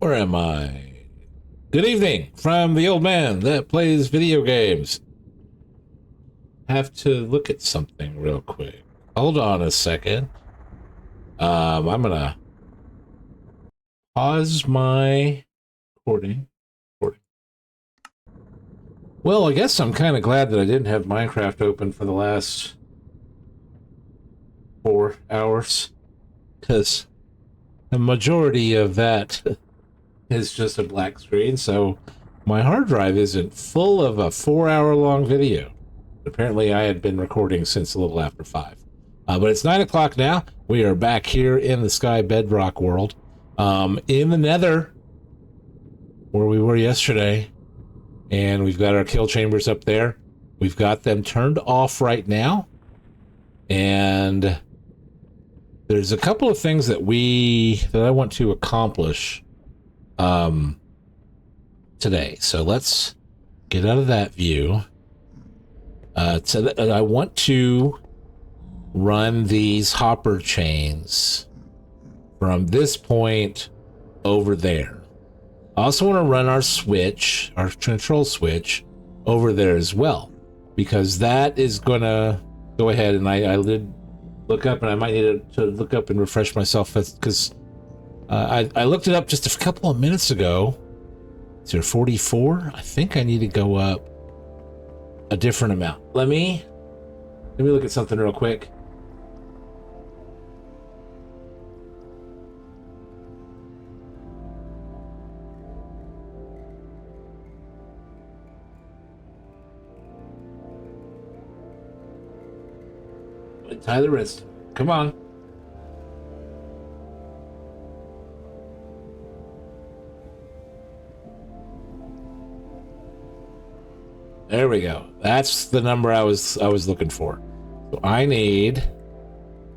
Where am I? Good evening from the old man that plays video games. Have to look at something real quick. Hold on a second. I'm gonna pause my recording. Well, I guess I'm kind of glad that I didn't have Minecraft open for the last 4 hours, because the majority of that is just a black screen, so my hard drive isn't full of a 4-hour long video. Apparently I had been recording since a little after 5. But it's 9 o'clock now. We are back here in the Skybedrock world, in the nether, where we were yesterday, and we've got our kill chambers up there. We've got them turned off right now, and there's a couple of things that I want to accomplish today. So let's get out of that view. I want to run these hopper chains from this point over there. I also want to run our switch, our control switch, over there as well, because that is going to go ahead, and I did look up, and I might need to look up and refresh myself, because I looked it up just a couple of minutes ago. Is there 44? I think I need to go up a different amount. Let me look at something real quick. Tie the wrist. Come on. There we go. That's the number I was looking for. So I need.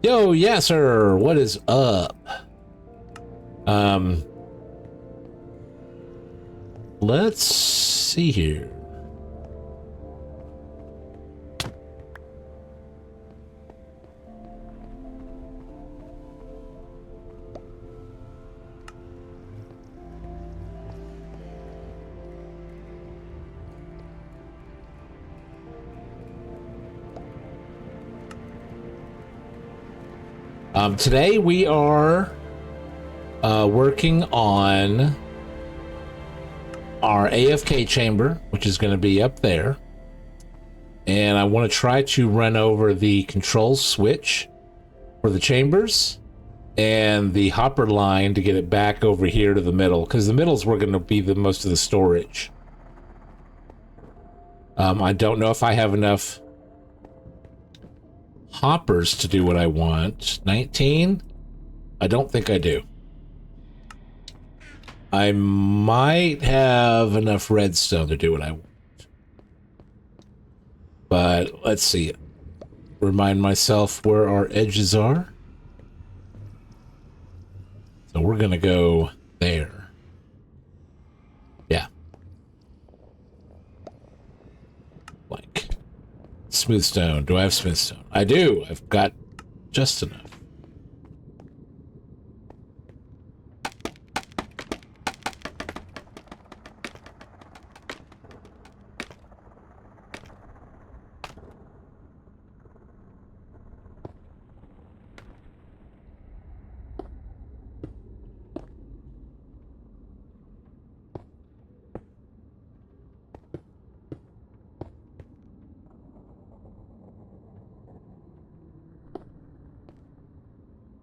Yo, yes, sir. What is up? Let's see here. Today we are working on our AFK chamber, which is going to be up there. And I want to try to run over the control switch for the chambers and the hopper line to get it back over here to the middle, because the middle's where going to be the most of the storage. I don't know if I have enough hoppers to do what I want. 19? I don't think I do. I might have enough redstone to do what I want. But let's see. Remind myself where our edges are. So we're gonna go there. Yeah. Like smooth stone. Do I have smooth stone? I do. I've got just enough.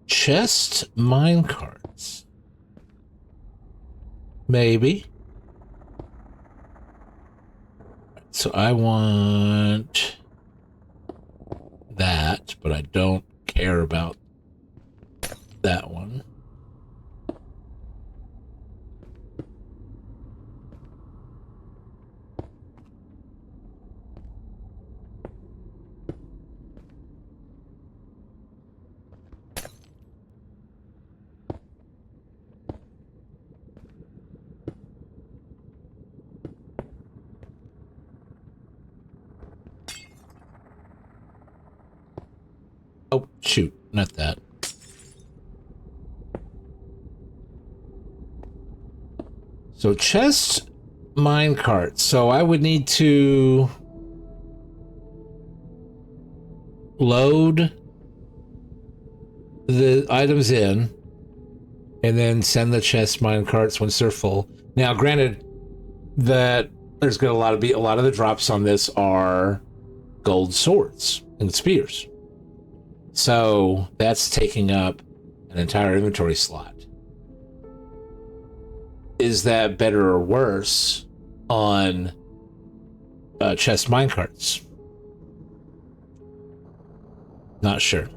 Chest minecarts. Maybe. So I want that, but I don't care about that one. Oh, shoot, not that. So chest minecart. So I would need to load the items in and then send the chest minecarts once they're full. Now, granted that there's going to be a lot of the drops on this are gold swords and spears. So that's taking up an entire inventory slot. Is that better or worse on chest minecarts? Not sure.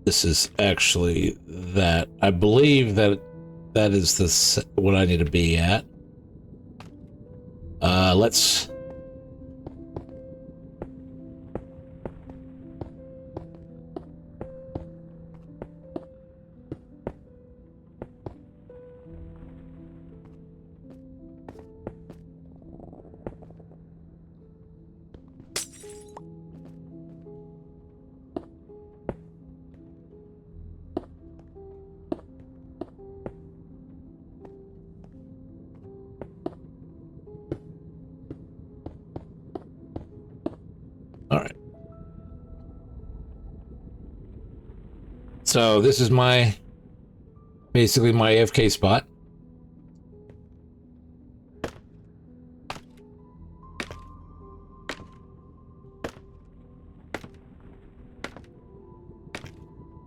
This is actually that. I believe that that is the what I need to be at. Let's. All right. So this is basically my AFK spot.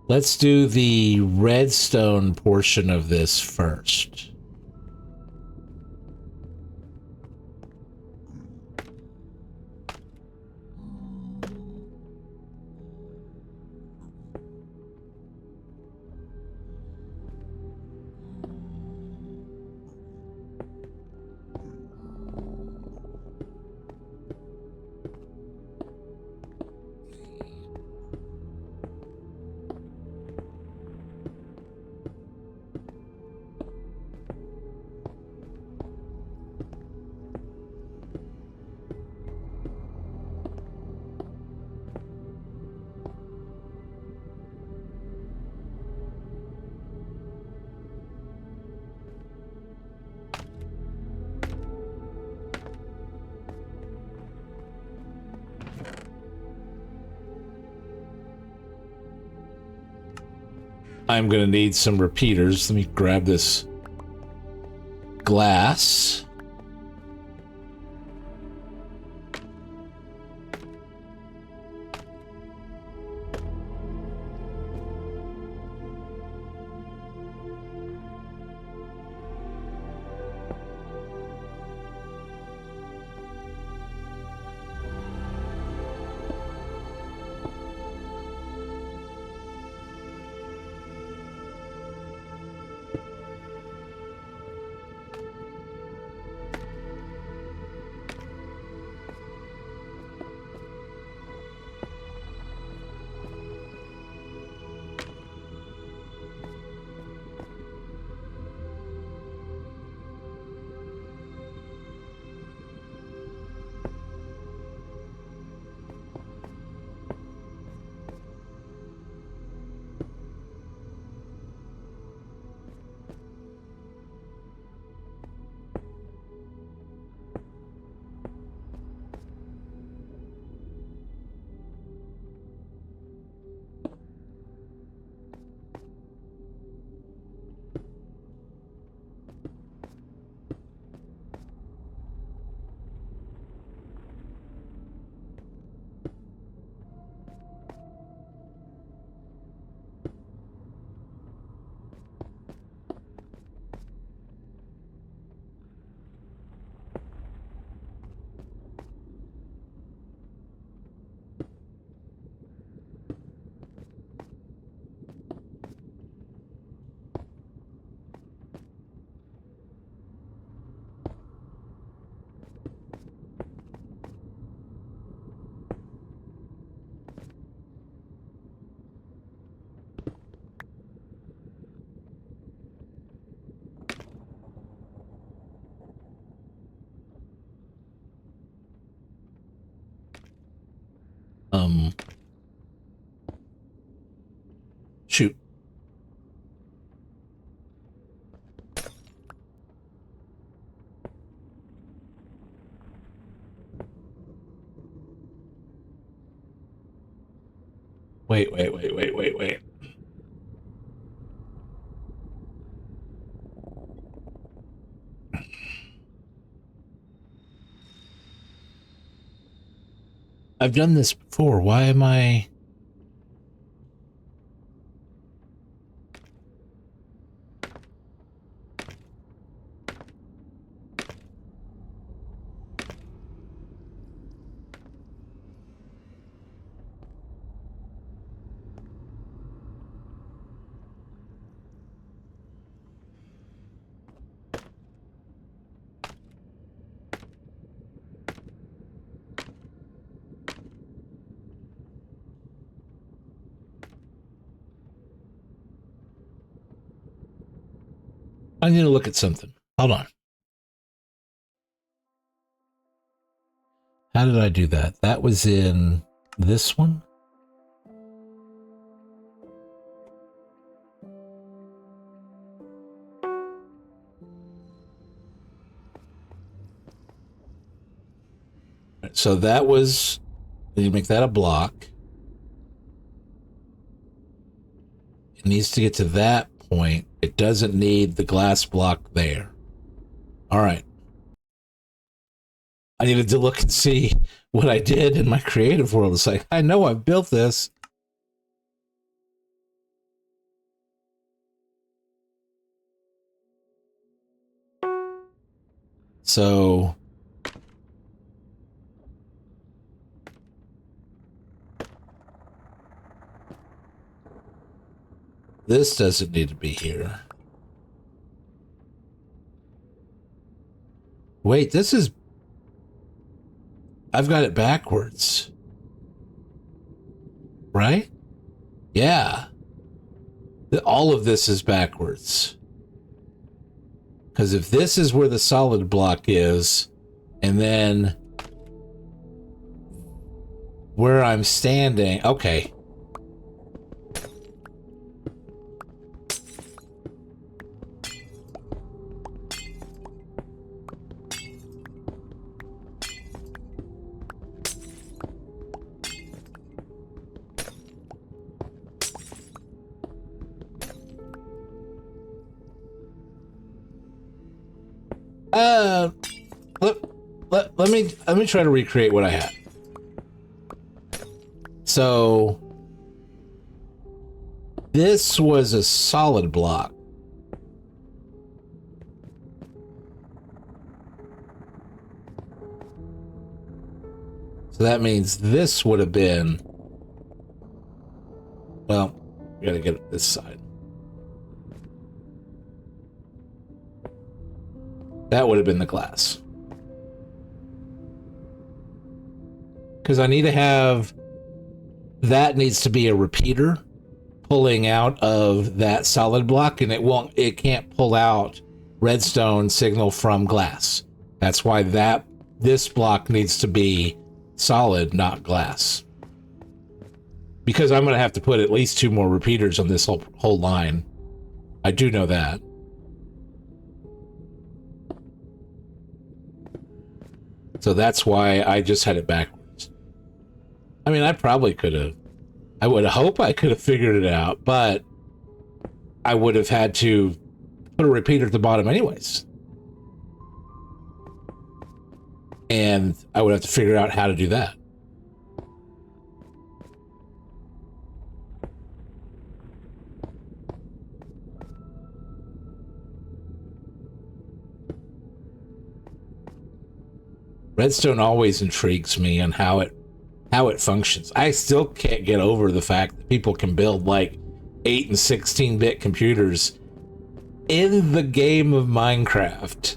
Let's do the redstone portion of this first. I'm going to need some repeaters. Let me grab this glass. Shoot. Wait. I've done this before. Why am I... I need to look at something. Hold on. How did I do that? That was in this one? So that was... You make that a block. It needs to get to that point. It doesn't need the glass block there. All right. I needed to look and see what I did in my creative world. It's like, I know I've built this. So... This doesn't need to be here. Wait, this is... I've got it backwards. Right? Yeah. All of this is backwards. Because if this is where the solid block is, and then where I'm standing... Okay. Let me try to recreate what I had. So this was a solid block. So that means this would have been, well, we gotta get this side. That would have been the glass. Because I need to have, that needs to be a repeater pulling out of that solid block, and it can't pull out redstone signal from glass. That's why this block needs to be solid, not glass. Because I'm going to have to put at least 2 more repeaters on this whole line. I do know that. So that's why I just had it backwards. I mean, I probably could have. I would hope I could have figured it out, but I would have had to put a repeater at the bottom anyways. And I would have to figure out how to do that. Redstone always intrigues me on how it functions. I still can't get over the fact that people can build like 8 and 16-bit computers in the game of Minecraft.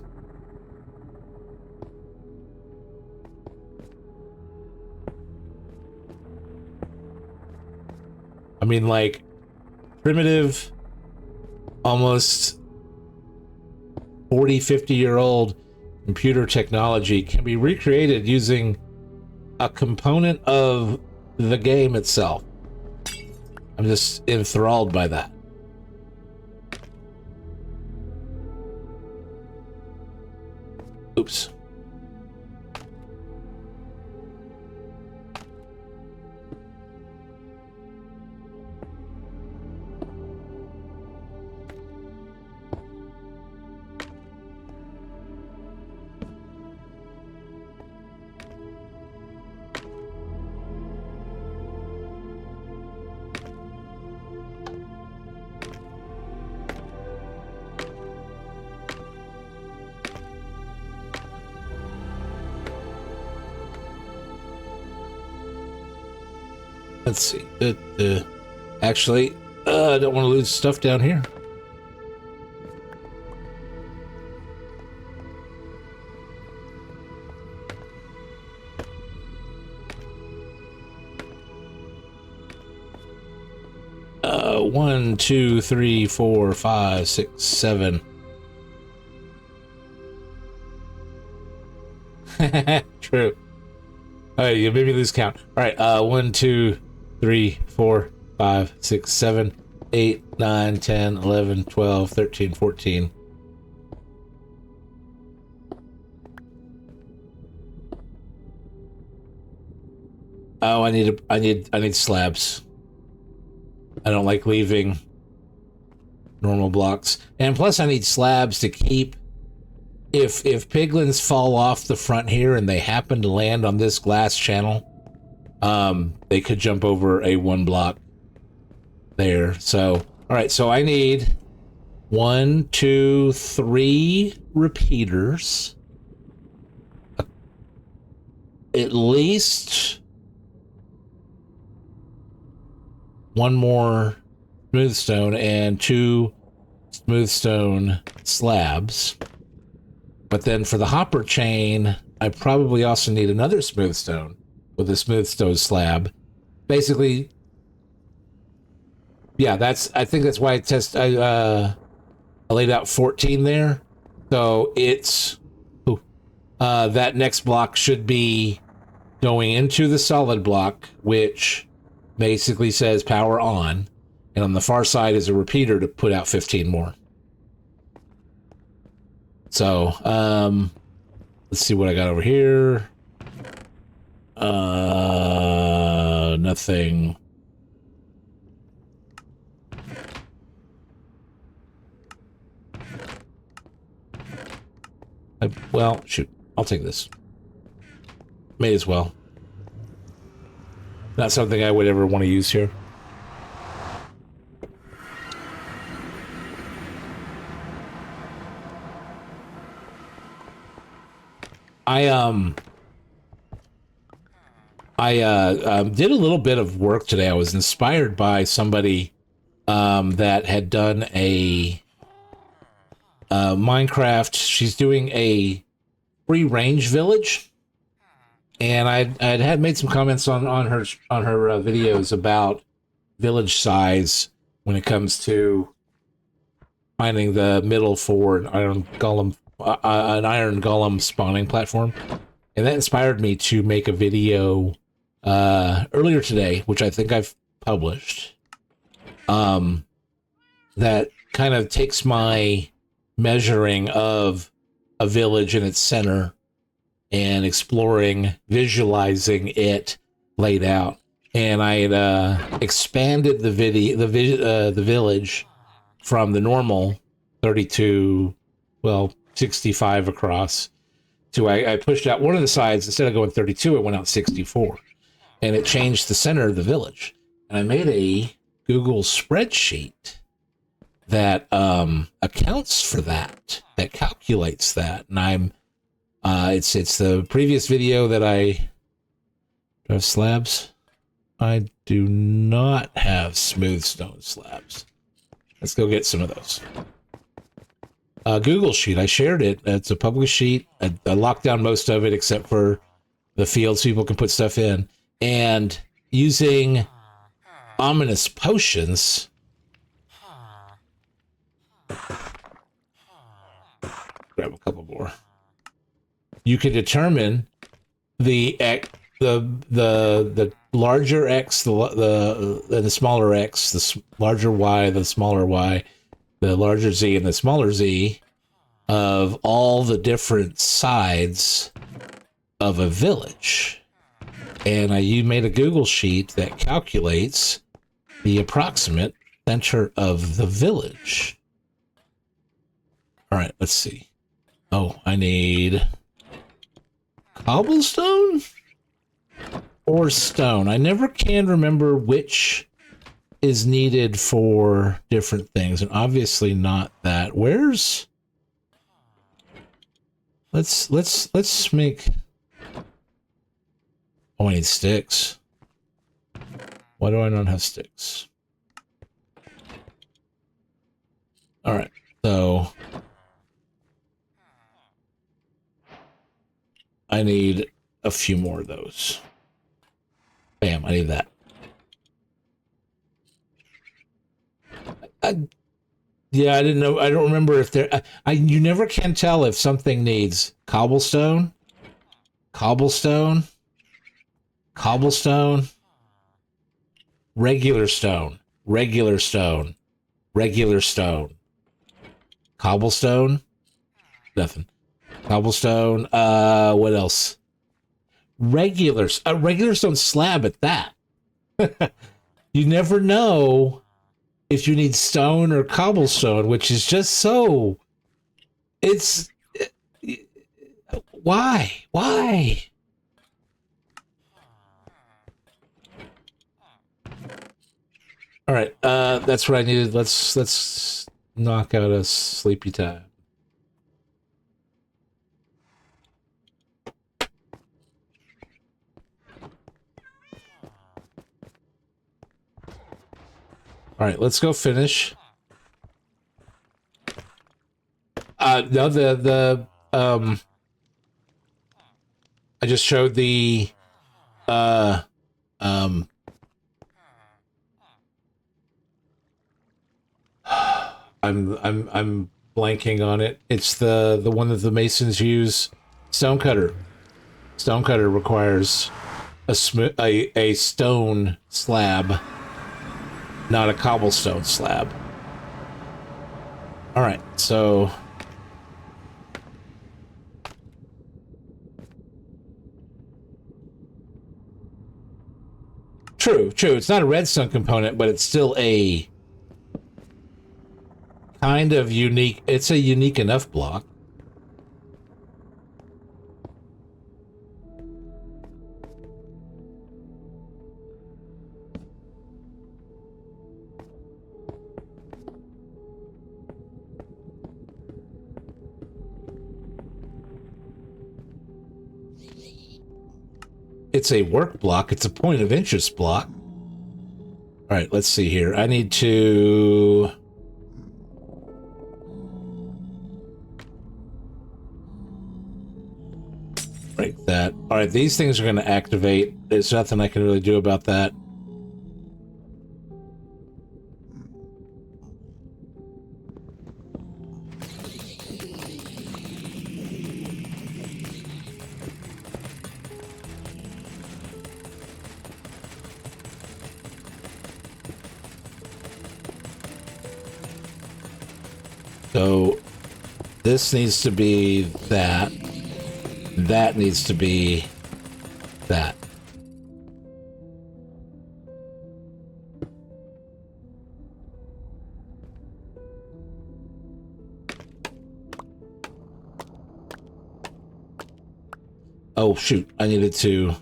I mean, like, primitive, almost 40, 50-year-old computer technology can be recreated using a component of the game itself. I'm just enthralled by that. Oops. Let's see. Actually, I don't want to lose stuff down here. One, two, three, four, five, six, seven. True. Oh, you made me lose count. All right. 1, 2, 3, 4, 5, 6, 7, 8, 9, 10, 11, 12, 13, 14. Oh, I need slabs. I don't like leaving normal blocks. And plus I need slabs to keep, if piglins fall off the front here and they happen to land on this glass channel, they could jump over a 1 block there. So, all right, so I need 1, 2, 3 repeaters. At least 1 more smooth stone and 2 smooth stone slabs. But then for the hopper chain, I probably also need another smooth stone with a smooth stone slab. Basically, yeah, I think that's why I laid out 14 there. So it's that next block should be going into the solid block, which basically says power on, and on the far side is a repeater to put out 15 more. So, let's see what I got over here. Nothing. Well, shoot, I'll take this. May as well. Not something I would ever want to use here. I did a little bit of work today. I was inspired by somebody that had done a Minecraft. She's doing a free range village, and I'd had made some comments on her videos about village size when it comes to finding the middle for an iron golem spawning platform, and that inspired me to make a video earlier today, which I think I've published, that kind of takes my measuring of a village in its center and visualizing it laid out. And I had expanded the village from the normal 32, 65 across to I pushed out one of the sides. Instead of going 32, it went out 64, and it changed the center of the village. And I made a Google spreadsheet that accounts for that calculates that. And I'm it's the previous video that do I have slabs? I do not have smooth stone slabs. Let's go get some of those. Google sheet, I shared it. It's a public sheet. I locked down most of it except for the fields people can put stuff in. And using ominous potions, grab a couple more. You can determine the larger X, the smaller X, larger Y, the smaller Y, the larger Z, and the smaller Z of all the different sides of a village. And you made a Google sheet that calculates the approximate center of the village. All right, let's see. Oh, I need cobblestone or stone. I never can remember which is needed for different things, and obviously not that. Where's... Let's make... Oh, I need sticks. Why do I not have sticks? All right, so I need a few more of those. Bam, I need that. Yeah, I didn't know. I don't remember if there... you never can tell if something needs cobblestone, cobblestone, cobblestone, regular stone, regular stone, regular stone, cobblestone, nothing. Cobblestone, what else? Regular stone slab at that. You never know if you need stone or cobblestone, which is just so... It's... Why? Why? All right, that's what I needed. Let's knock out a sleepy time. All right, let's go finish. No, I just showed the I'm blanking on it. It's the one that the masons use. Stonecutter. Stonecutter requires a stone slab, not a cobblestone slab. All right, so true. It's not a redstone component, but it's still a kind of unique. It's a unique enough block. It's a work block. It's a point of interest block. All right, let's see here. I need to... break that. All right, these things are going to activate. There's nothing I can really do about that. So this needs to be that. That needs to be that. Oh, shoot. I needed to...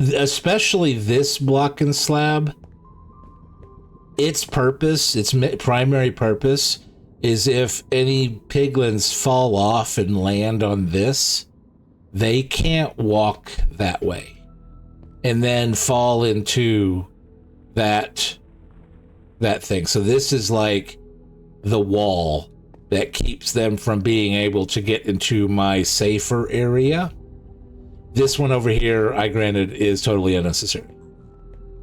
especially this block and slab, its purpose, its primary purpose, is if any piglins fall off and land on this, they can't walk that way and then fall into that thing. So this is like the wall that keeps them from being able to get into my safer area. This one over here, I granted, is totally unnecessary.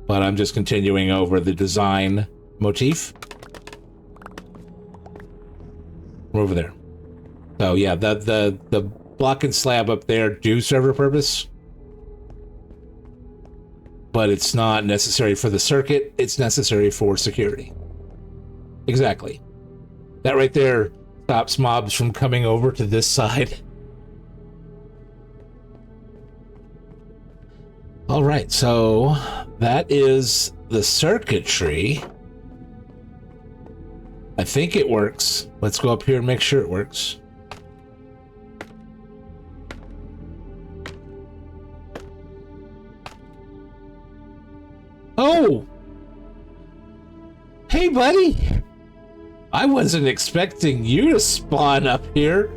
But I'm just continuing over the design motif. We're over there. So yeah, the block and slab up there do serve a purpose. But it's not necessary for the circuit, it's necessary for security. Exactly. That right there stops mobs from coming over to this side. All right, so that is the circuitry. I think it works. Let's go up here and make sure it works. Oh! Hey, buddy! I wasn't expecting you to spawn up here.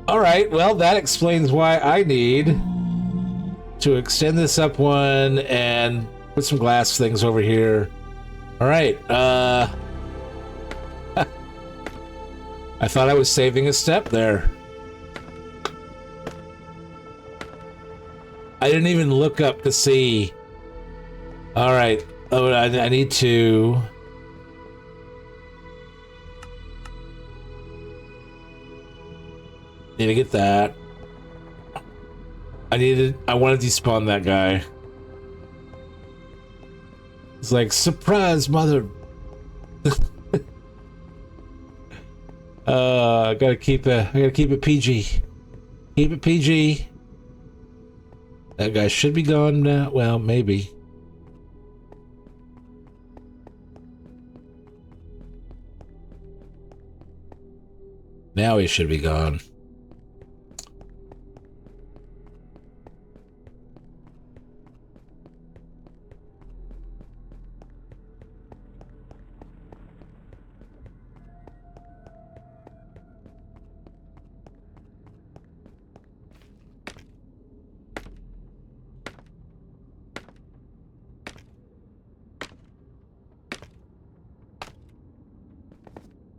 All right, well, that explains why I need to extend this up one and put some glass things over here. All right, I thought I was saving a step there. I didn't even look up to see. All right, oh, I need to... Need to get that. I want to despawn that guy. It's like, surprise, mother. I gotta keep it PG. Keep it PG. That guy should be gone now. Well, maybe. Now he should be gone.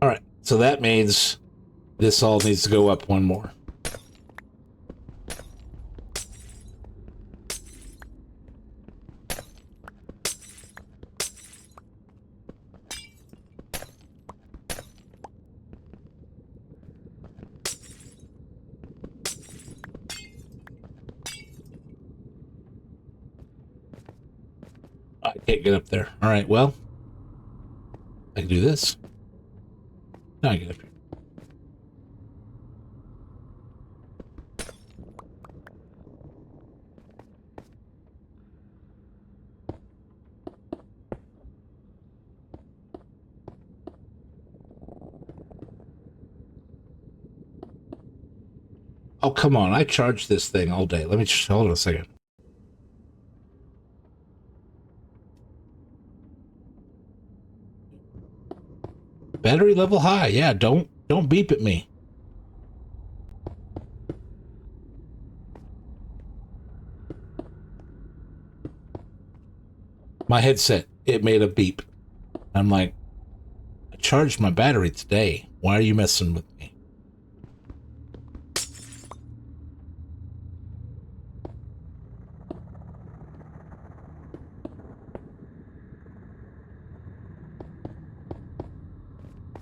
All right, so that means this all needs to go up one more. I can't get up there. All right, well, I can do this. Now I get up here. Oh, come on. I charged this thing all day. Let me just hold on a second. Battery level high. Yeah, don't beep at me. My headset, it made a beep. I'm like, I charged my battery today. Why are you messing with me?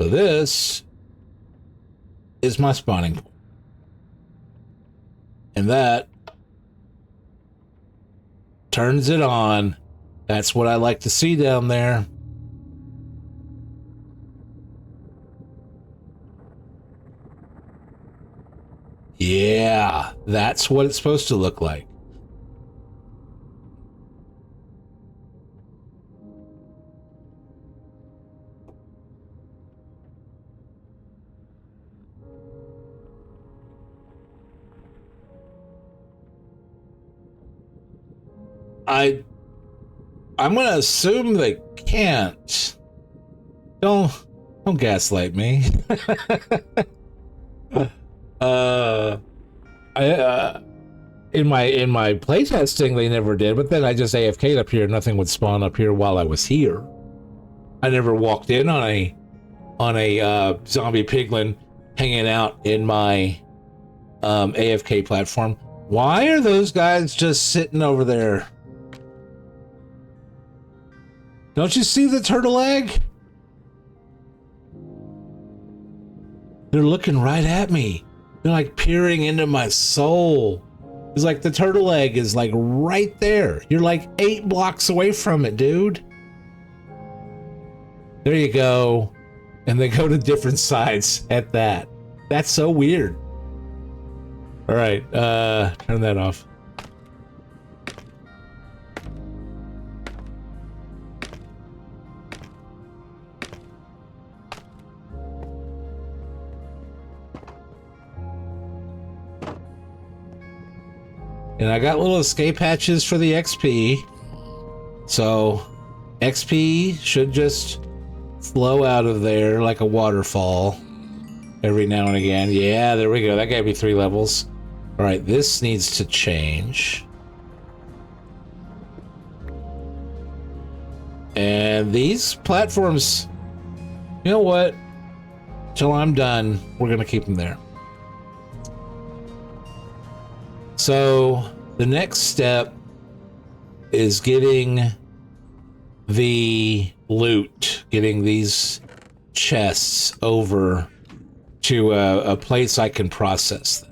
So this is my spawning point. And that turns it on. That's what I like to see down there. Yeah, that's what it's supposed to look like. I'm gonna assume they can't. Don't gaslight me. In my playtesting they never did, but then I just AFK'd up here. Nothing would spawn up here while I was here. I never walked in on a zombie piglin hanging out in my AFK platform. Why are those guys just sitting over there? Don't you see the turtle egg? They're looking right at me. They're like peering into my soul. It's like the turtle egg is like right there. You're like 8 blocks away from it, dude. There you go. And they go to different sides at that. That's so weird. All right, turn that off. And I got little escape hatches for the XP. So XP should just flow out of there like a waterfall every now and again. Yeah, there we go. That gave me 3 levels. All right, this needs to change. And these platforms, you know what? Till I'm done, we're going to keep them there. So the next step is getting the loot, getting these chests over to a place I can process them.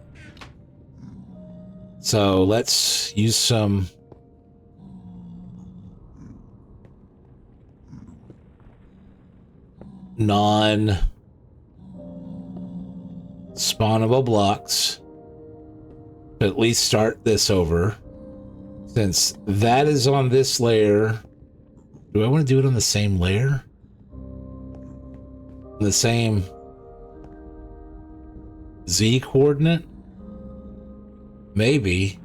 So let's use some non-spawnable blocks. To at least start this over. Since that is on this layer, do I want to do it on the same layer? The same Z coordinate? Maybe.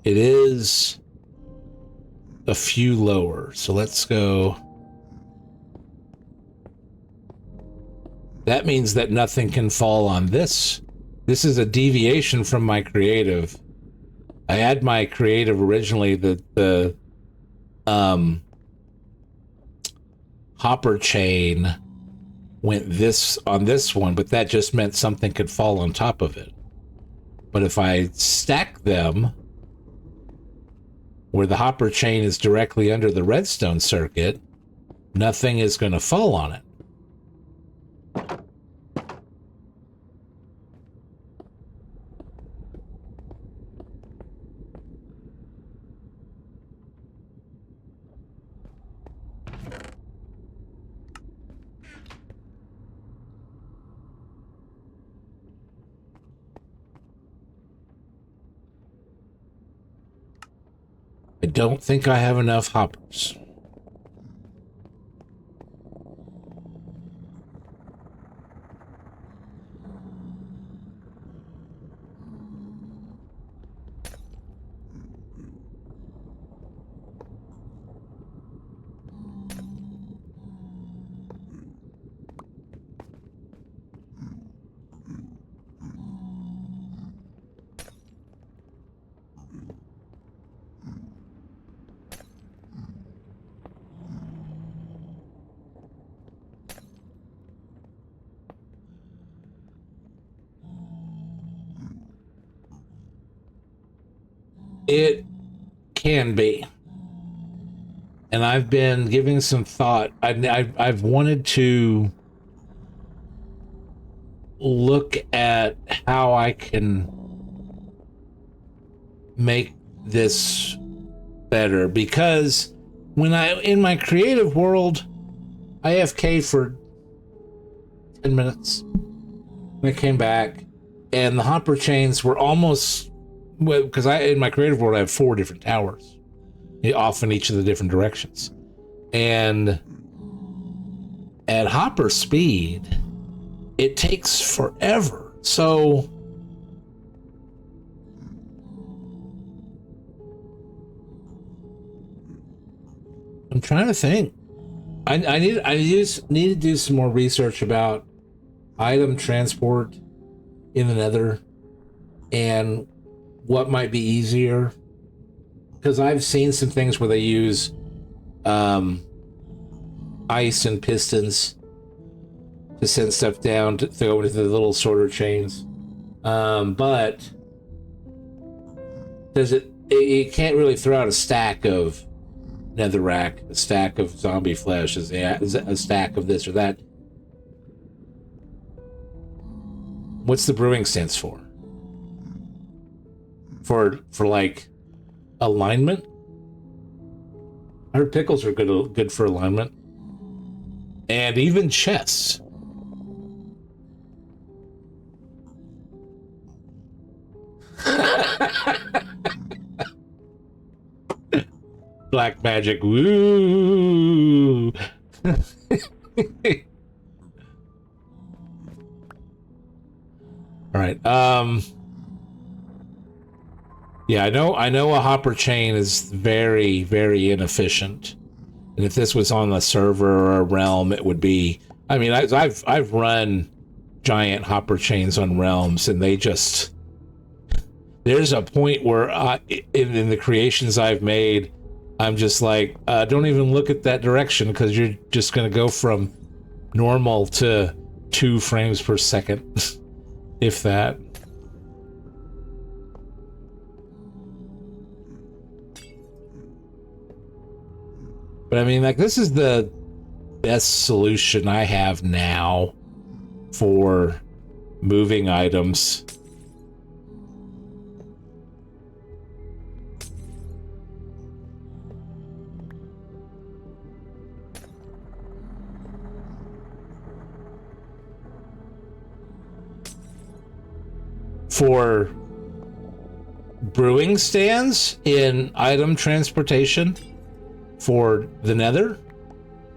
It is a few lower, so let's go. That means that nothing can fall on this. This is a deviation from my creative. I had my creative originally, the hopper chain went this on this one, but that just meant something could fall on top of it. But if I stack them where the hopper chain is directly under the redstone circuit, nothing is going to fall on it. I don't think I have enough hoppers. It can be. And I've been giving some thought. I've wanted to look at how I can make this better, because when in my creative world, I AFK'd for 10 minutes. And I came back, and the hopper chains were almost, because in my creative world I have 4 different towers, off in each of the different directions, and at hopper speed it takes forever. So I'm trying to think. I need to do some more research about item transport in the nether and what might be easier, because I've seen some things where they use ice and pistons to send stuff down to go into the little sorter chains. But does it can't really throw out a stack of netherrack, a stack of zombie flesh, is a stack of this or that. What's the brewing stance for? For like alignment? I heard pickles are good for alignment. And even chests. Black magic. Woo! All right. Yeah, I know a hopper chain is very, very inefficient. And if this was on a server or a realm, it would be, I mean, I've run giant hopper chains on realms, and they just, there's a point where in the creations I've made, I'm just like, don't even look at that direction, because you're just going to go from normal to 2 frames per second, if that. But I mean, like, this is the best solution I have now for moving items. For brewing stands in item transportation for the nether,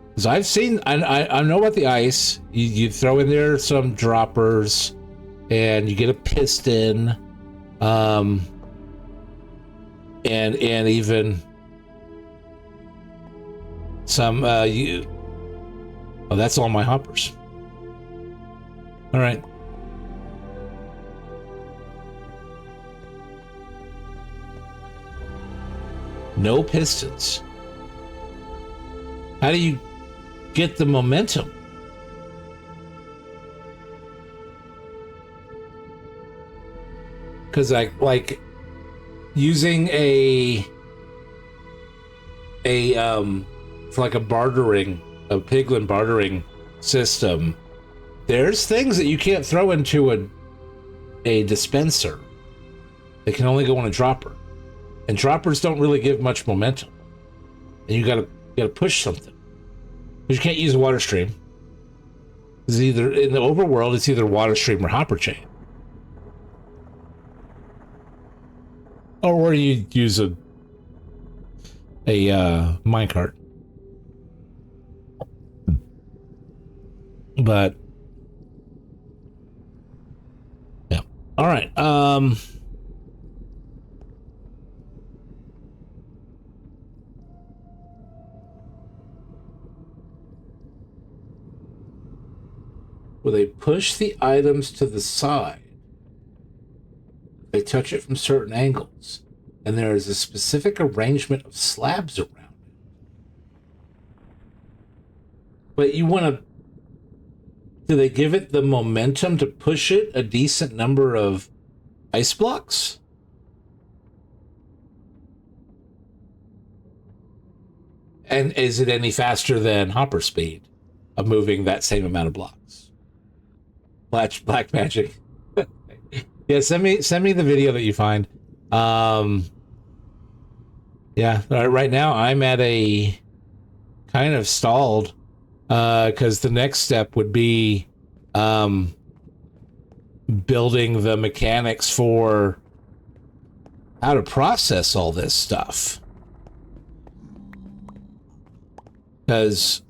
because I've seen, I know about the ice. You throw in there some droppers, and you get a piston, and even some oh, that's all my hoppers. All right. No pistons. How do you get the momentum? Because like using a for like a piglin bartering system, there's things that you can't throw into a dispenser. They can only go on a dropper. And droppers don't really give much momentum. And you gotta push something. But you can't use a water stream. It's either, in the overworld, it's either water stream or hopper chain. Or you use a minecart. But yeah. All right. Where they push the items to the side, they touch it from certain angles, and there is a specific arrangement of slabs around it. But you want to, do they give it the momentum to push it a decent number of ice blocks? And is it any faster than hopper speed of moving that same amount of blocks? Black magic. Yeah, send me the video that you find. Yeah, right now I'm at a kind of stalled, because the next step would be building the mechanics for how to process all this stuff. Because,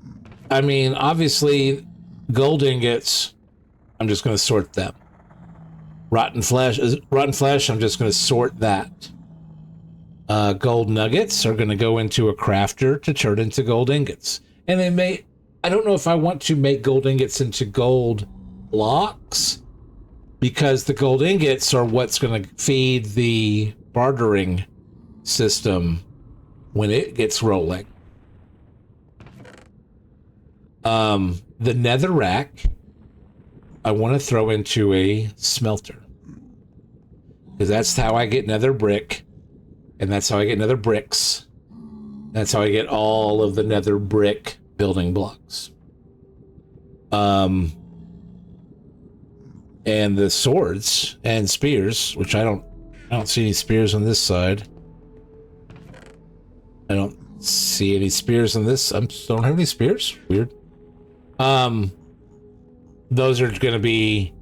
I mean, obviously, gold ingots, I'm just going to sort them. Rotten flesh, I'm just going to sort that. Gold nuggets are going to go into a crafter to turn into gold ingots. And they may, I don't know if I want to make gold ingots into gold blocks, because the gold ingots are what's going to feed the bartering system when it gets rolling. The netherrack I want to throw into a smelter. Because that's how I get nether brick. And that's how I get nether bricks. That's how I get all of the nether brick building blocks. And the swords and spears, which I don't see any spears on this side. I don't see any spears on this. I don't have any spears. Weird. Those are going to be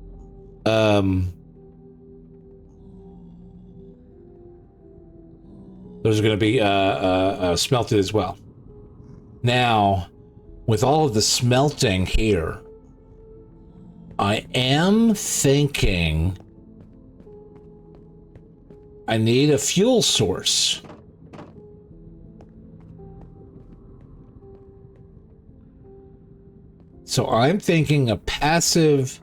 smelted as well. Now, with all of the smelting here, I am thinking I need a fuel source. So I'm thinking a passive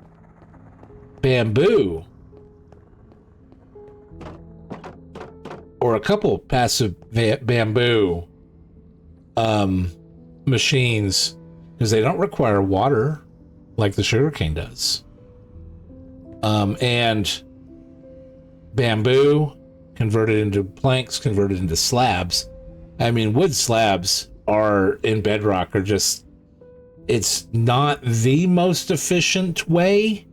bamboo or a couple passive bamboo machines, because they don't require water like the sugarcane does. And bamboo converted into planks, converted into slabs. I mean, wood slabs are in Bedrock are just, it's not the most efficient way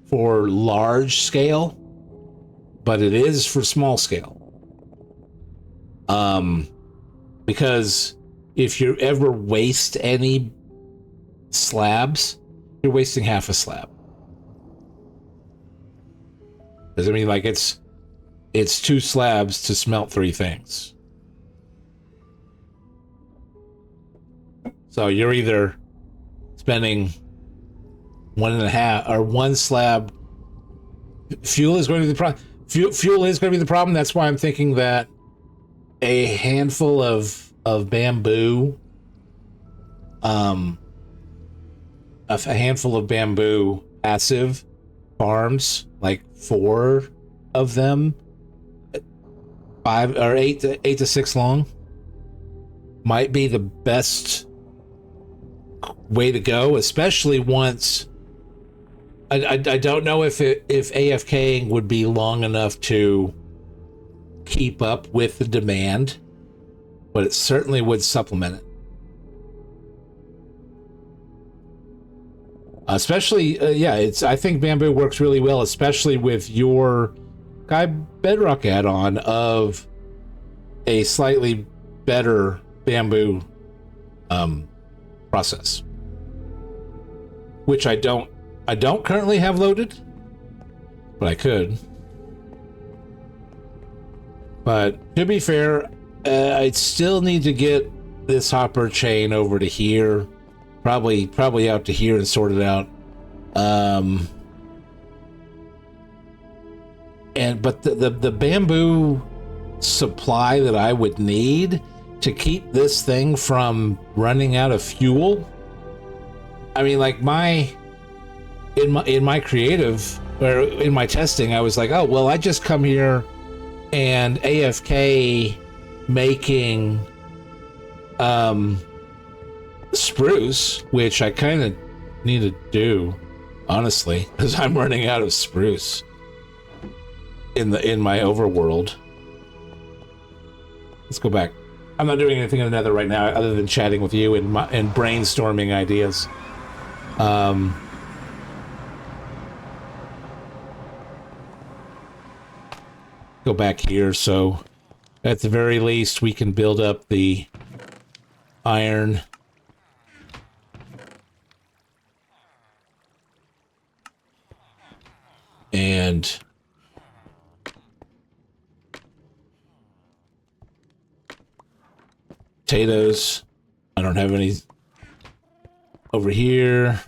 for large scale, but it is for small scale. Because if you ever waste any slabs, you're wasting half a slab. Because I mean, like, it's 2 slabs to smelt 3 things. So you're either spending 1.5 or 1 slab. Fuel is going to be the problem. Fuel is going to be the problem. That's why I'm thinking that a handful of bamboo, a handful of bamboo passive farms, like 4 of them, 5 or 8 to 6 long, might be the best way to go, especially once I don't know if AFKing would be long enough to keep up with the demand, but it certainly would supplement it. Especially, I think bamboo works really well, especially with your Skybedrock add-on of a slightly better bamboo process, which I don't currently have loaded, but I could. But to be fair, I'd still need to get this hopper chain over to here, probably out to here and sort it out. But the bamboo supply that I would need to keep this thing from running out of fuel. I mean, like in my creative, or in my testing, I was like, oh, well, I just come here and AFK making spruce, which I kind of need to do, honestly, because I'm running out of spruce in my overworld. Let's go back. I'm not doing anything in the nether right now other than chatting with you and brainstorming ideas. Go back here, so at the very least we can build up the iron. And potatoes. I don't have any over here.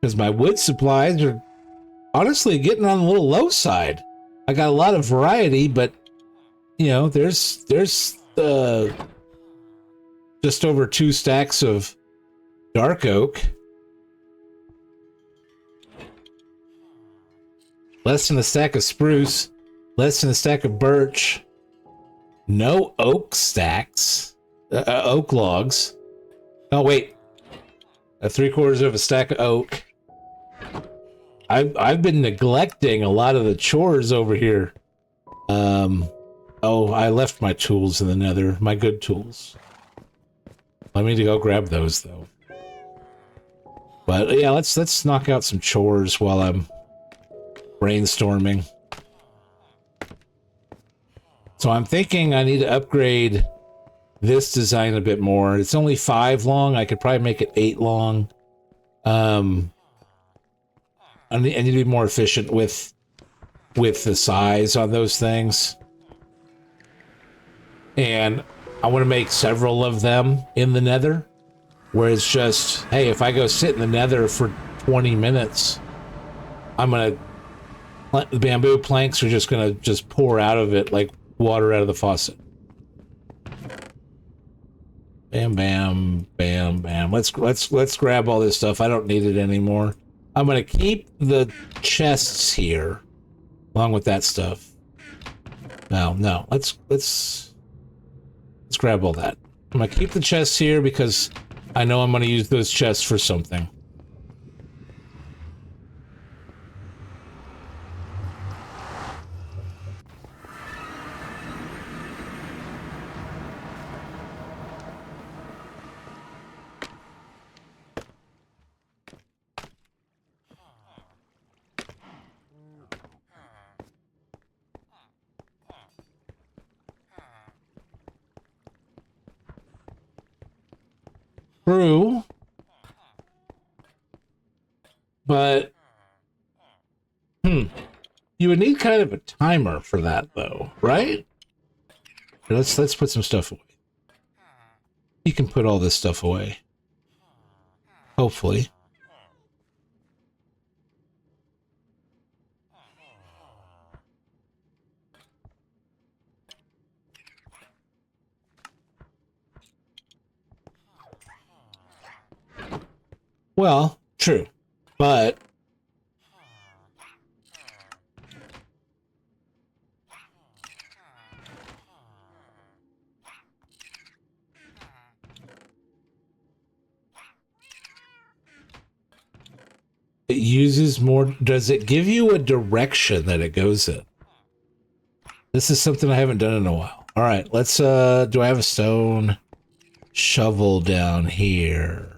Because my wood supplies are honestly getting on the little low side. I got a lot of variety, but you know, there's just over 2 stacks of dark oak. Less than a stack of spruce. Less than a stack of birch. No oak stacks. Oak logs. Oh, wait. A 3/4 of a stack of oak. I've been neglecting a lot of the chores over here. Oh, I left my tools in the nether. My good tools. I need to go grab those, though. But, yeah, let's knock out some chores while I'm brainstorming. So I'm thinking I need to upgrade this design a bit more. It's only 5 long. I could probably make it 8 long. I need to be more efficient with the size on those things. And I want to make several of them in the nether, where it's just, hey, if I go sit in the nether for 20 minutes, the bamboo planks are just gonna just pour out of it like water out of the faucet. Bam, bam, bam, bam. Let's grab all this stuff. I don't need it anymore. I'm gonna keep the chests here, along with that stuff. No. Let's grab all that. I'm gonna keep the chests here because I know I'm gonna use those chests for something. True. But, you would need kind of a timer for that, though, right? Let's put some stuff away. You can put all this stuff away. Hopefully. Well, true. But it uses more. Does it give you a direction that it goes in? This is something I haven't done in a while. All right, let's do I have a stone shovel down here?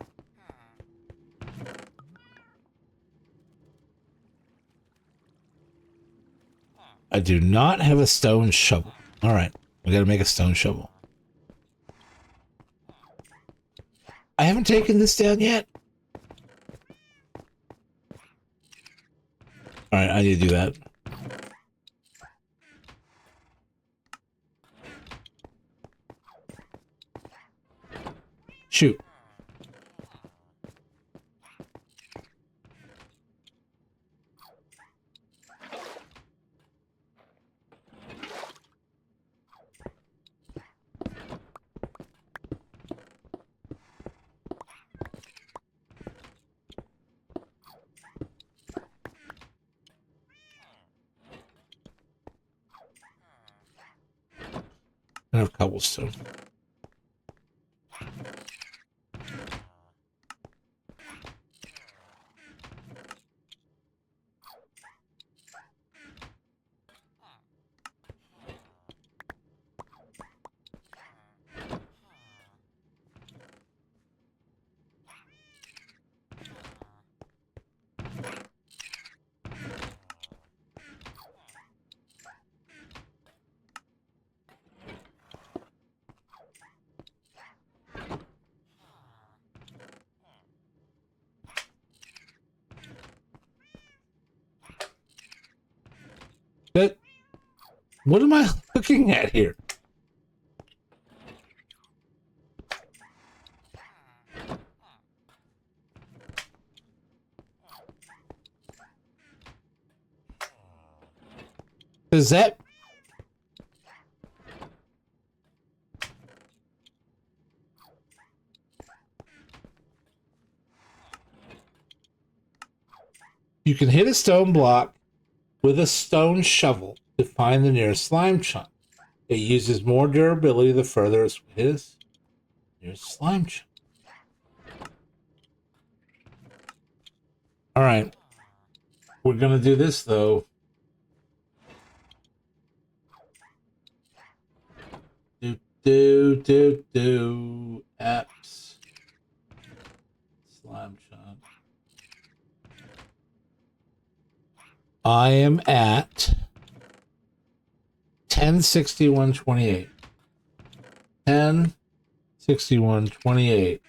I do not have a stone shovel. All right, we got to make a stone shovel. I haven't taken this down yet. All right, I need to do that. Shoot. I have cobblestone. But what am I looking at here? Is that... You can hit a stone block with a stone shovel to find the nearest slime chunk. It uses more durability the further it is nearest slime chunk. All right. We're going to do this, though. Do. Apps. Slime chunk. I am at 1061.28. 1061.28.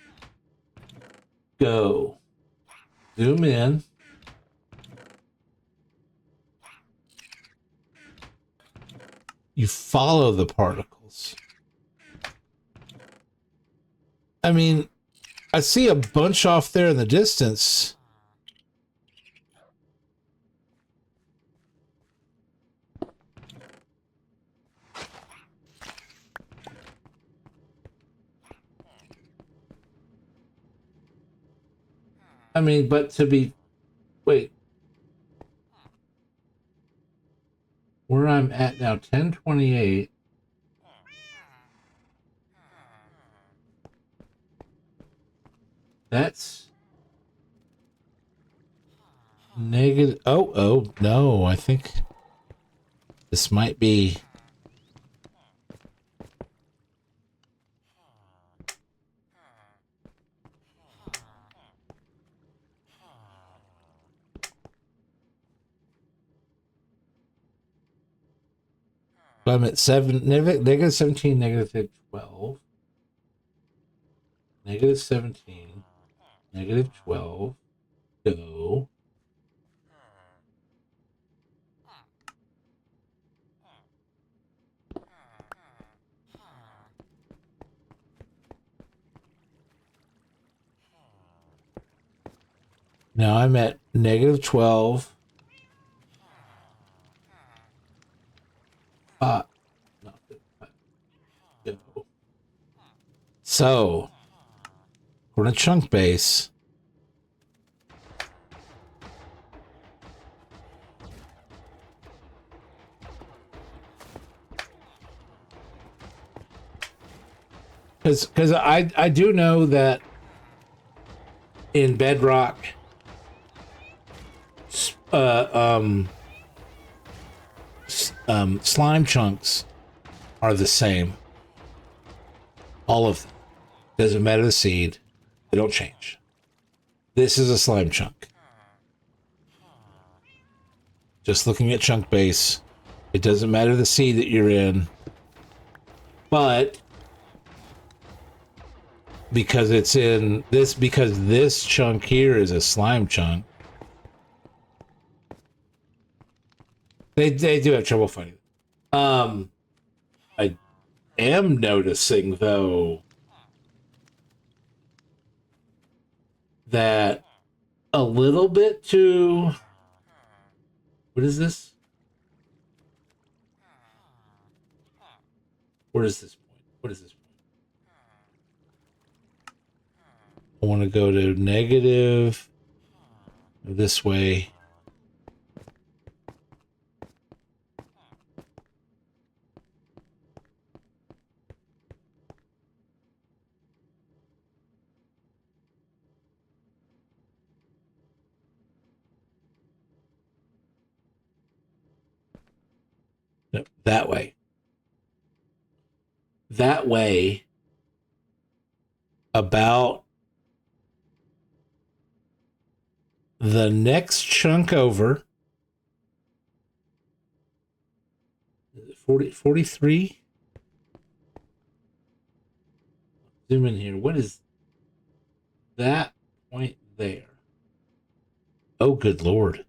Go. Zoom in. You follow the particles. I mean, I see a bunch off there in the distance. I mean, but to be... Wait. Where I'm at now, 1028. That's... negative... Oh, no. I think this might be... I'm at negative 17, negative 12. Negative 17, negative 12. Go. Now I'm at negative 12. Go. So, we're in a chunk base. Because I do know that in Bedrock, slime chunks are the same. All of them. Doesn't matter the seed. They don't change. This is a slime chunk. Just looking at chunk base, it doesn't matter the seed that you're in. But because it's in this, because this chunk here is a slime chunk, they do have trouble finding it. I am noticing though that a little bit to... What is this? Where is this point? What is this point? I want to go to negative this way. No, that way. That way, about the next chunk over, 43. Zoom in here. What is that point there? Oh, good Lord.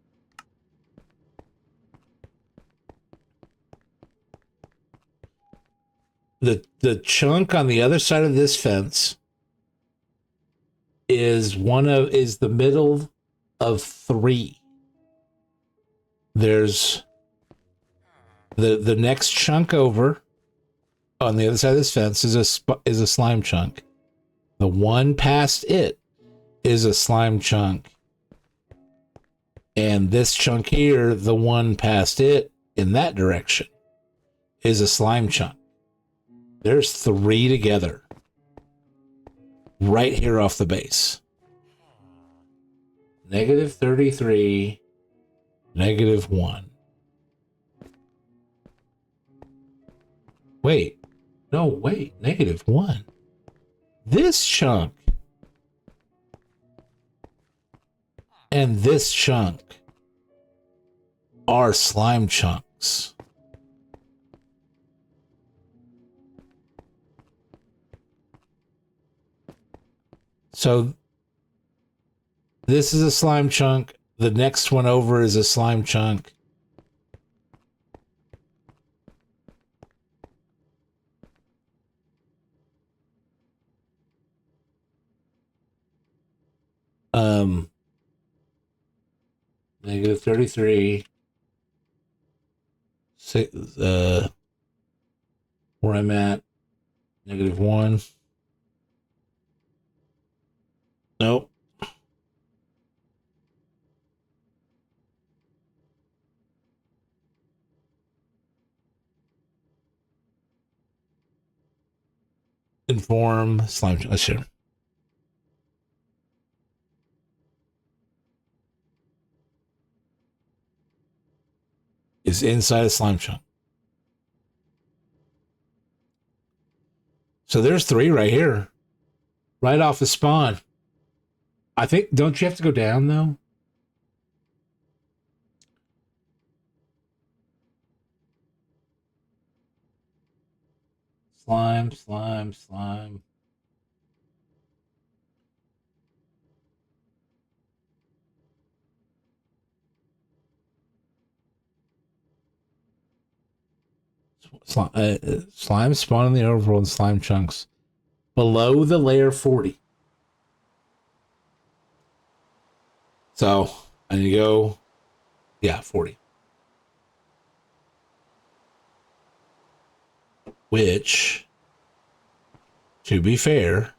The chunk on the other side of this fence is the middle of 3. There's the next chunk over on the other side of this fence is a slime chunk. The one past it is a slime chunk. And this chunk here, the one past it in that direction, is a slime chunk. There's 3 together. Right here off the base. -33, -1. Wait. No, wait. -1. This chunk and this chunk are slime chunks. So this is a slime chunk. The next one over is a slime chunk. -33. Where I'm at, -1. Nope. Inform slime. Sure. Is inside a slime chunk. So there's 3 right here, right off the spawn. I think, don't you have to go down though? Slime, slime, slime. Slime spawn in the overworld in slime chunks below the layer 40. So I need to go, yeah, 40. Which, to be fair,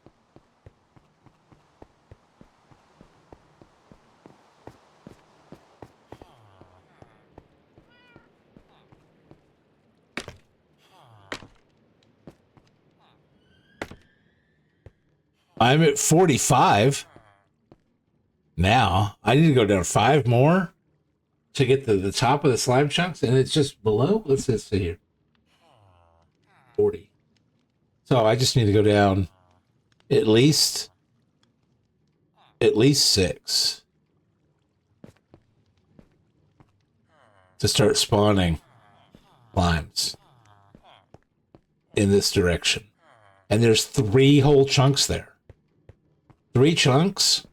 I'm at 45 now. I need to go down 5 more to get to the top of the slime chunks, and it's just below. Let's see here. 40. So I just need to go down at least 6 to start spawning slimes in this direction. And there's 3 whole chunks there. 3 chunks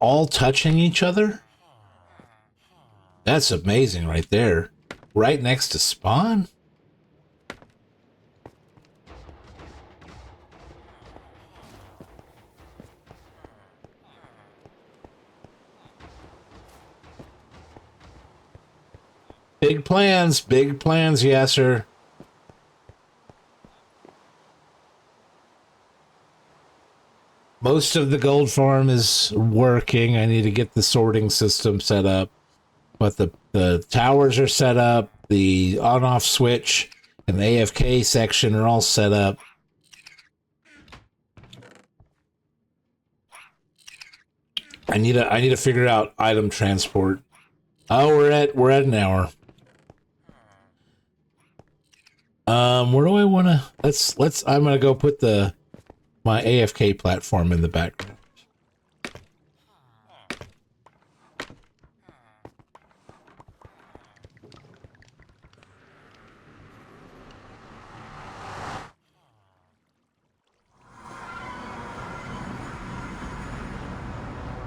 all touching each other. That's amazing right there. Right next to spawn. Big plans, yes, sir. Most of the gold farm is working. I need to get the sorting system set up. But the towers are set up. The on-off switch and the AFK section are all set up. I need to figure out item transport. Oh, we're at an hour. Where do I want to? Let's. I'm gonna go put my AFK platform in the background.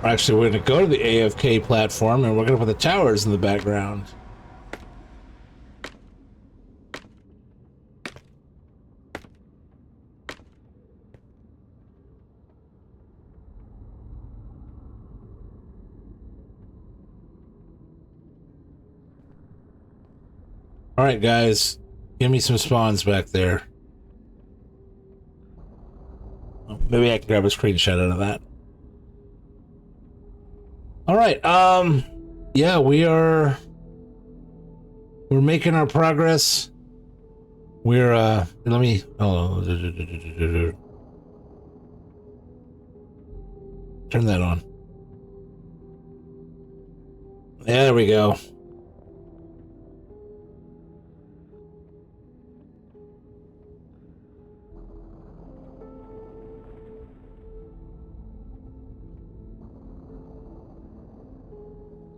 Actually, we're going to go to the AFK platform, and we're going to put the towers in the background. All right, guys. Give me some spawns back there. Maybe I can grab a screenshot out of that. All right, yeah, we're making our progress. We're let me turn that on. There we go.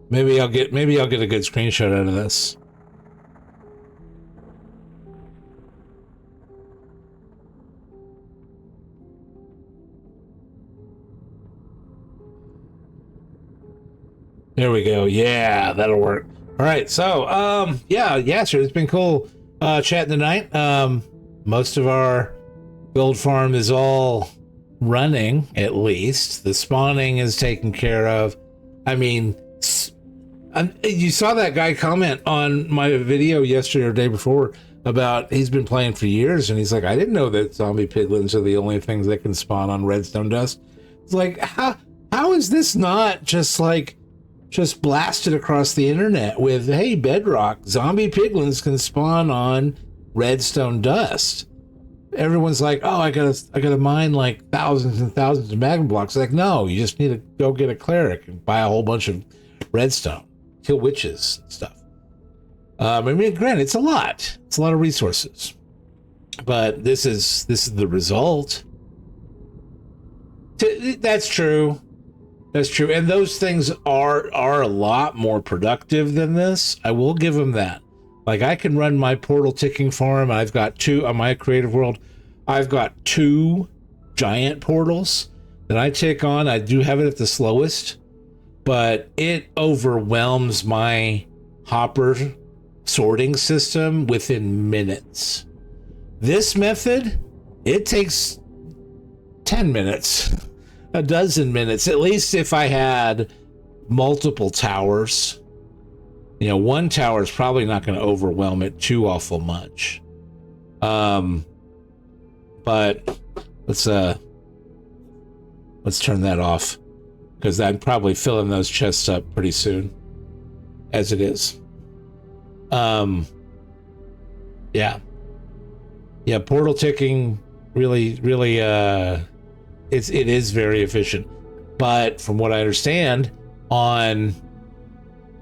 Maybe I'll get a good screenshot out of this. There we go. Yeah, that'll work. All right. So, yeah, sure. It's been cool chatting tonight. Most of our gold farm is all running, at least. The spawning is taken care of. I mean, you saw that guy comment on my video yesterday or day before about he's been playing for years, and he's like, I didn't know that zombie piglins are the only things that can spawn on redstone dust. It's like, how is this not just blasted across the internet with, hey, Bedrock, zombie piglins can spawn on redstone dust? Everyone's like, oh, I gotta mine like thousands and thousands of magma blocks. Like, no, you just need to go get a cleric and buy a whole bunch of redstone, kill witches and stuff. I mean, granted, it's a lot of resources, but this is the result. That's true. That's true. And those things are a lot more productive than this. I will give them that. Like, I can run my portal ticking farm. I've got two on my creative world. I've got 2 giant portals that I tick on. I do have it at the slowest, but it overwhelms my hopper sorting system within minutes. This method, it takes 10 minutes. A dozen minutes, at least if I had multiple towers. You know, one tower is probably not going to overwhelm it too awful much. But let's turn that off, because I'm probably filling those chests up pretty soon as it is. Yeah, portal ticking really it is very efficient, but from what I understand, on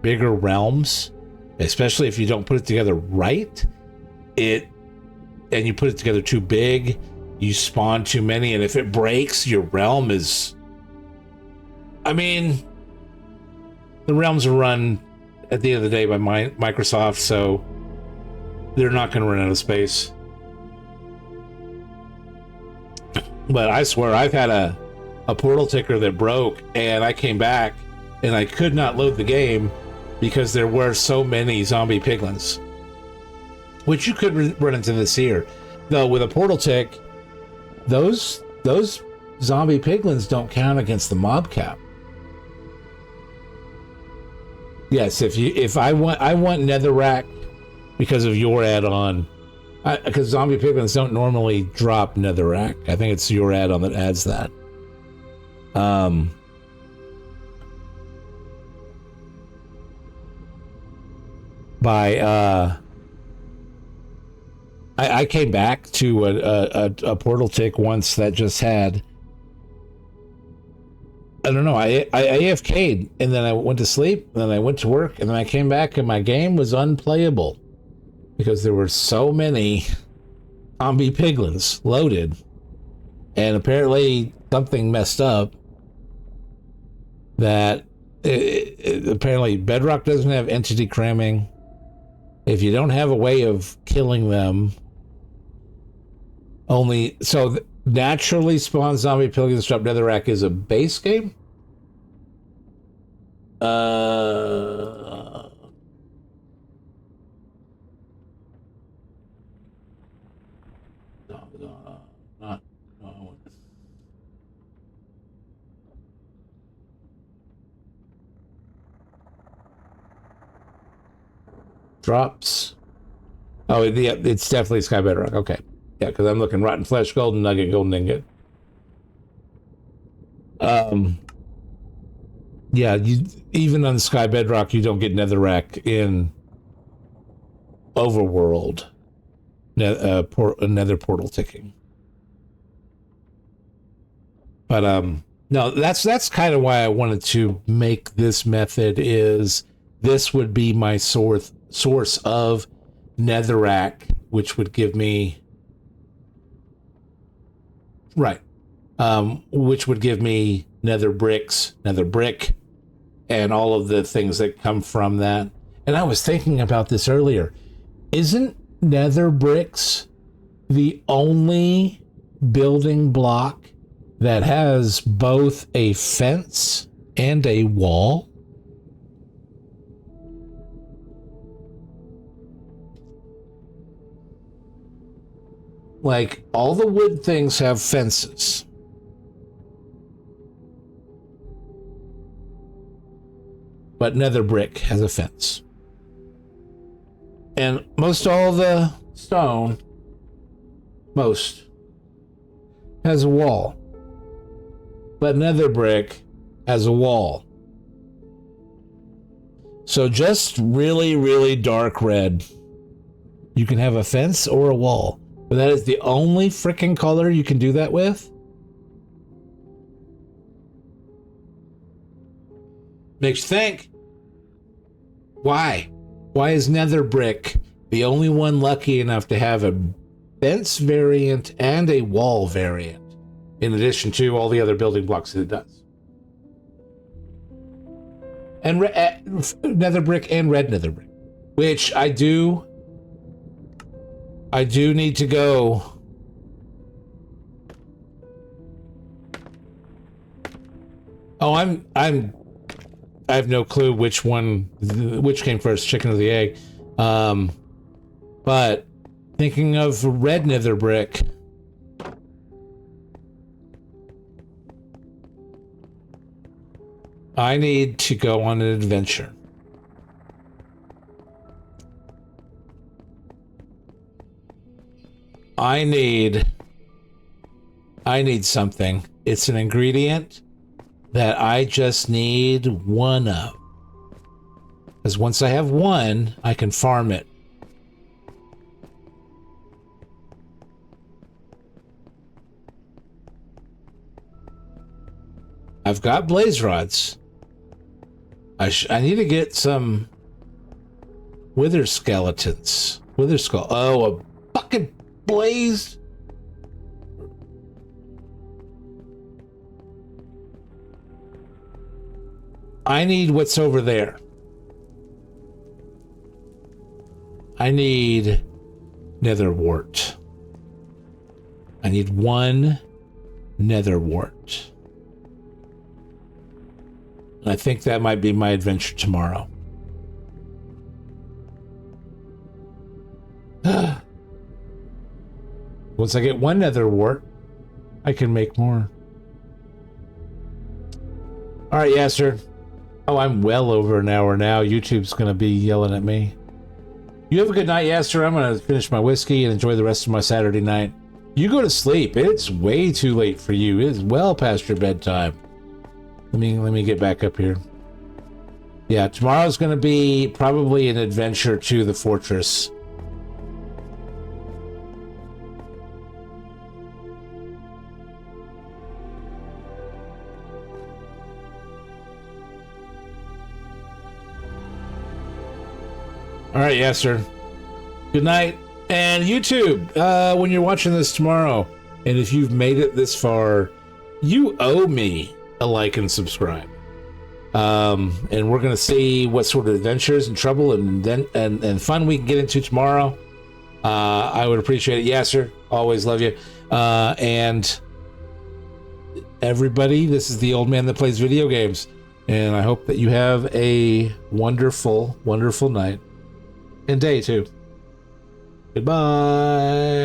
bigger realms, especially if you don't put it together right, and you put it together too big, you spawn too many, and if it breaks, your realm is, I mean, the realms are run at the end of the day by Microsoft, so they're not going to run out of space. But I swear, I've had a portal ticker that broke, and I came back, and I could not load the game because there were so many zombie piglins. Which you could run into this here. Though, with a portal tick, those zombie piglins don't count against the mob cap. Yes, if I want netherrack because of your add-on. Because zombie piglins don't normally drop netherrack. I think it's your add-on that adds that. I came back to a portal tick once that just had, I don't know, I AFK'd, and then I went to sleep, and then I went to work, and then I came back, and my game was unplayable because there were so many zombie piglins loaded, and apparently something messed up that apparently Bedrock doesn't have entity cramming. If you don't have a way of killing them, naturally spawn zombie piglins drop netherrack is a base game. Drops. Oh, yeah, it's definitely Skybedrock. Okay. Yeah, because I'm looking rotten flesh, golden nugget, golden ingot. Yeah, even on Skybedrock, you don't get netherrack in Overworld. Nether portal ticking. But no, that's kind of why I wanted to make this method. Is this would be my source of netherrack, which would give me which would give me nether bricks, nether brick, and all of the things that come from that. And I was thinking about this earlier. Isn't nether bricks the only building block that has both a fence and a wall? Like, all the wood things have fences. But nether brick has a fence. And most all the stone, has a wall. But nether brick has a wall. So just really, really dark red, you can have a fence or a wall. But that is the only freaking color you can do that with? Makes you think. Why? Why is nether brick the only one lucky enough to have a fence variant and a wall variant, in addition to all the other building blocks that it does? And nether brick and red nether brick, which I do need to go. Oh, I have no clue which came first, chicken or the egg. But thinking of red nether brick, I need to go on an adventure. I need something. It's an ingredient that I just need one of. Because once I have one, I can farm it. I've got blaze rods. I need to get some wither skeletons. Wither skull. Oh, a fucking blaze. I need what's over there. I need nether wart. I need one nether wart. I think that might be my adventure tomorrow. Once I get one nether wart, I can make more. All right, Yasser. Oh, I'm well over an hour now. YouTube's going to be yelling at me. You have a good night, Yasser. I'm going to finish my whiskey and enjoy the rest of my Saturday night. You go to sleep. It's way too late for you. It is well past your bedtime. Let me get back up here. Yeah, tomorrow's going to be probably an adventure to the fortress. All right, yes, sir. Good night. And YouTube, when you're watching this tomorrow, and if you've made it this far, you owe me a like and subscribe. And we're gonna see what sort of adventures and trouble and fun we can get into tomorrow. I would appreciate it. Yes, sir. Always love you. And everybody, this is the old man that plays video games, and I hope that you have a wonderful, wonderful night and day too. Goodbye.